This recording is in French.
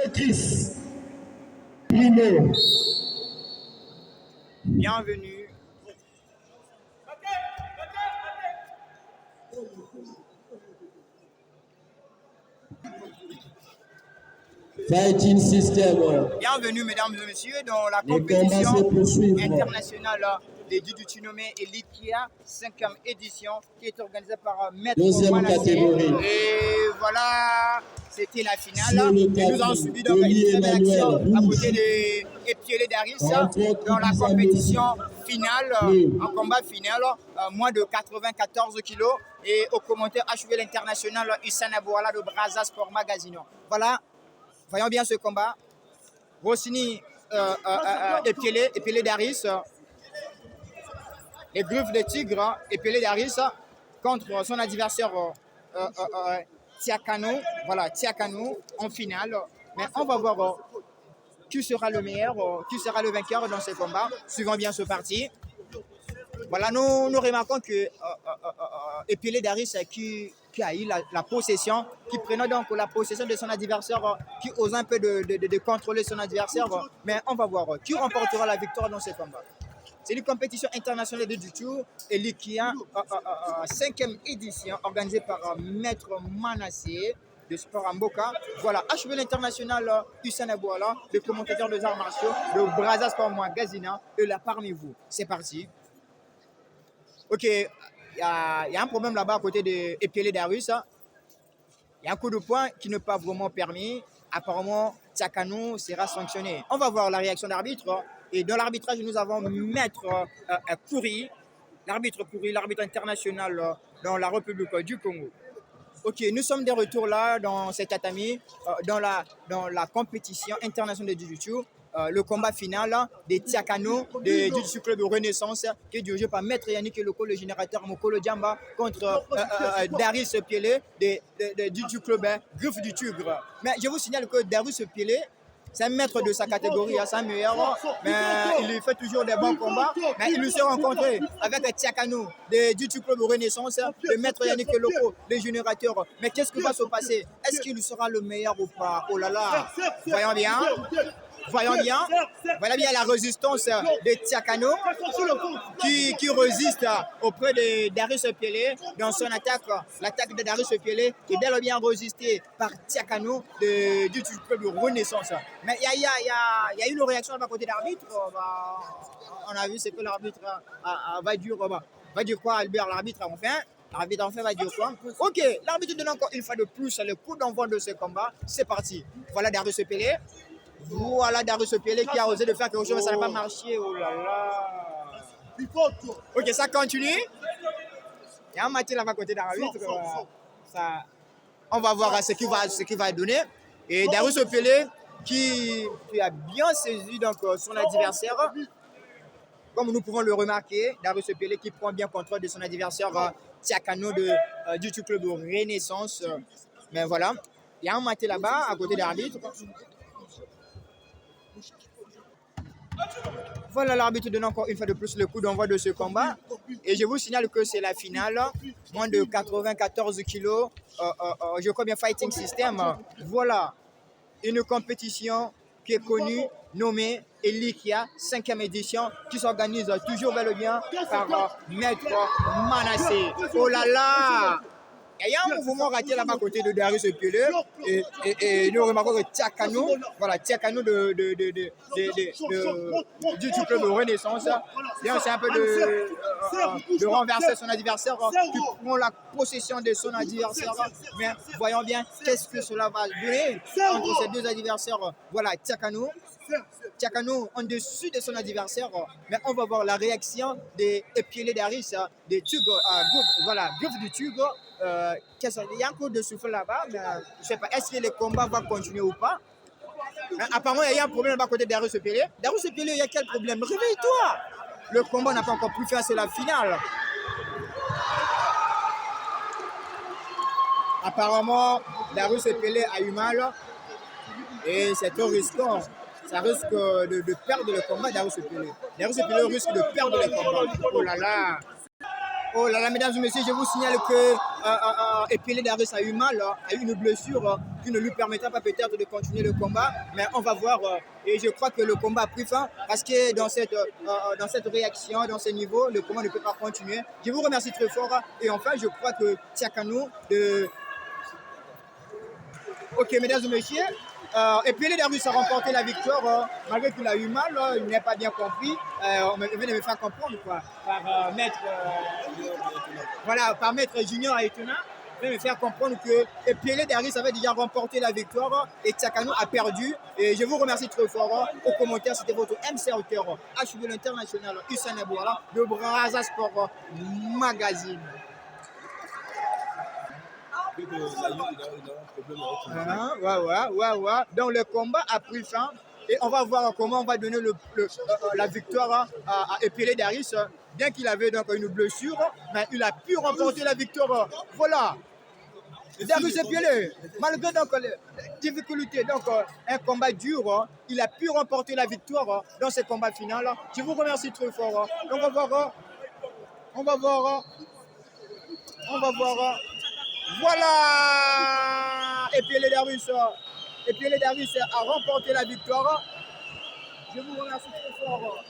Chris Primo. Bienvenue. Fighting System. Bienvenue, mesdames et messieurs, dans la Les compétition combats se poursuivent. internationale des Jiu-Jitsu nommé Elikia, 5e édition, qui est organisée par Maître Deuxième Manasseh. catégorie. Et voilà, c'était la finale. Sur le Et nous avons tapis, subi donc une Oli très belle action Emmanuel à Rouge. côté de Epiele Daris Contre dans la Idrissa compétition Messi. finale, Oui. en combat final, moins de 94 kilos. Et au commentaire HUL international, Issa Nabouala de Brazza Sport Magazine. Voilà, voyons bien ce combat. Rossini, Epiele Daris, les griffes de tigre, Epiele Daris contre son adversaire Tiakano. Voilà, Tiakano en finale. Mais on va voir qui sera le meilleur, qui sera le vainqueur dans ce combat. Suivons bien ce parti. Voilà, nous remarquons que Epiele Daris qui a eu la possession, qui prenait donc la possession de son adversaire, qui ose un peu de contrôler son adversaire. Mais on va voir qui remportera la victoire dans ce combat. C'est une compétition internationale de Jiu-Jitsu et l'IKIA, 5e édition, organisée par Maître Manasseh de Sport Mboka. Voilà, HUL international, Hussein Abouala, le commentateur des arts martiaux, le Brazza Sport Magazine, est là parmi vous. C'est parti. Ok, il y a un problème là-bas à côté de Epiele Daris. Il y a un coup de poing qui n'est pas vraiment permis. Apparemment, Tiakano sera sanctionné. On va voir la réaction d'arbitre. Et dans l'arbitrage, nous avons Maître Kouri, l'arbitre international dans la République du Congo. Ok, nous sommes de retour là dans cet tatami, dans la compétition internationale de Jiu-Jitsu. Le combat final des Tiakano, de Jiu-Jitsu Club de Renaissance, qui est dirigé par Maître Yannick Eloko, le générateur Mokolo Djamba, contre Darius Piele, de Jiu-Jitsu Club Griffe du Tigre. Mais je vous signale que Darius Piele, c'est un maître de sa catégorie, c'est un meilleur, mais il fait toujours des bons combats. Mais il s'est rencontré avec Tiakano, de Jiu-Jitsu Club de Renaissance, le maître Yannick Eloko, le générateur. Mais qu'est-ce qui va se passer? Est-ce qu'il sera le meilleur ou pas? Oh là là, voyons bien. Voyons bien, voilà bien la résistance de Tiakano qui résiste auprès de Darius Piele dans son attaque. L'attaque de Darius Piele est bel et bien résistée par Tiakano du club de Renaissance. Mais il y a eu une réaction de côté d'arbitre. On a vu ce que l'arbitre va dire quoi, Albert, l'arbitre enfin. L'arbitre enfin va dire quoi? Ok, l'arbitre donne encore une fois de plus le coup d'envoi de ce combat. C'est parti. Voilà Darius Piele. Voilà Darius Piele qui a osé de faire quelque chose, mais ça n'a pas marché. Oh là là. Ok, ça continue. Il y a un match là-bas à côté d'arbitre. On va voir ce qu'il va donner. Et Darius Piele qui a bien saisi donc, son adversaire. Comme nous pouvons le remarquer, Darius Piele qui prend bien contrôle de son adversaire Tiakano du club de Renaissance. Mais voilà, il y a un match là-bas à côté d'arbitre. Voilà, l'arbitre donne encore une fois de plus le coup d'envoi de ce combat. Et je vous signale que c'est la finale. Moins de 94 kilos. Je crois bien Fighting System. Voilà, une compétition qui est connue, nommée Elikia, 5e édition, qui s'organise toujours bel et bien par Maître Manasseh. Oh là là! Il y a un mouvement raté là-bas à côté de Darius Piele et nous remarquons que Tiakano, voilà, Tiakano du club de Renaissance, c'est un peu de renverser son adversaire, qui prend la possession de son adversaire. Mais voyons bien qu'est-ce que cela va donner entre ces deux adversaires. Voilà, Tiakano en dessus de son adversaire, mais on va voir la réaction des Epiele Daris, des Tigres, voilà, Griffe du Tigre. Il y a un coup de souffle là-bas, mais je ne sais pas, est-ce que le combat va continuer ou pas? Mais apparemment, il y a un problème là-bas à côté de Darius Piele. Darius Piele, il y a quel problème? Réveille-toi! Le combat n'a pas encore pu faire, c'est la finale. Apparemment, Darius Piele a eu mal et c'est trop risquant. Ça risque de perdre le combat, Darius Piele. Darius Piele risque de perdre le combat. Oh là là! Oh là là, mesdames et messieurs, je vous signale que Epiele Daris a eu mal, a eu une blessure qui ne lui permettra pas peut-être de continuer le combat. Mais on va voir. Et je crois que le combat a pris fin parce que dans cette réaction, dans ce niveau, le combat ne peut pas continuer. Je vous remercie très fort. Et enfin, je crois que Tchakanou Ok, mesdames et messieurs, et puis les Darius a remporté la victoire, malgré qu'il a eu mal, il n'a pas bien compris. On vient de me faire comprendre quoi, par par maître Junior Aituna. Il vient de me faire comprendre que Epiele Darius avait déjà remporté la victoire et Tsakano a perdu. Et je vous remercie très fort. Au commentaire, c'était votre MC auteur, HB International, Hussein Abouala, de Braza Sport Magazine. Donc le combat a pris fin et on va voir comment on va donner la victoire à Epiele Darius. Bien qu'il avait donc une blessure, mais il a pu remporter la victoire. Voilà. Darius Epiele, malgré donc les difficultés, donc un combat dur, il a pu remporter la victoire dans ce combat final. Je vous remercie très fort. On va voir. Voilà. Et puis les Darius a remporté la victoire. Je vous remercie très fort.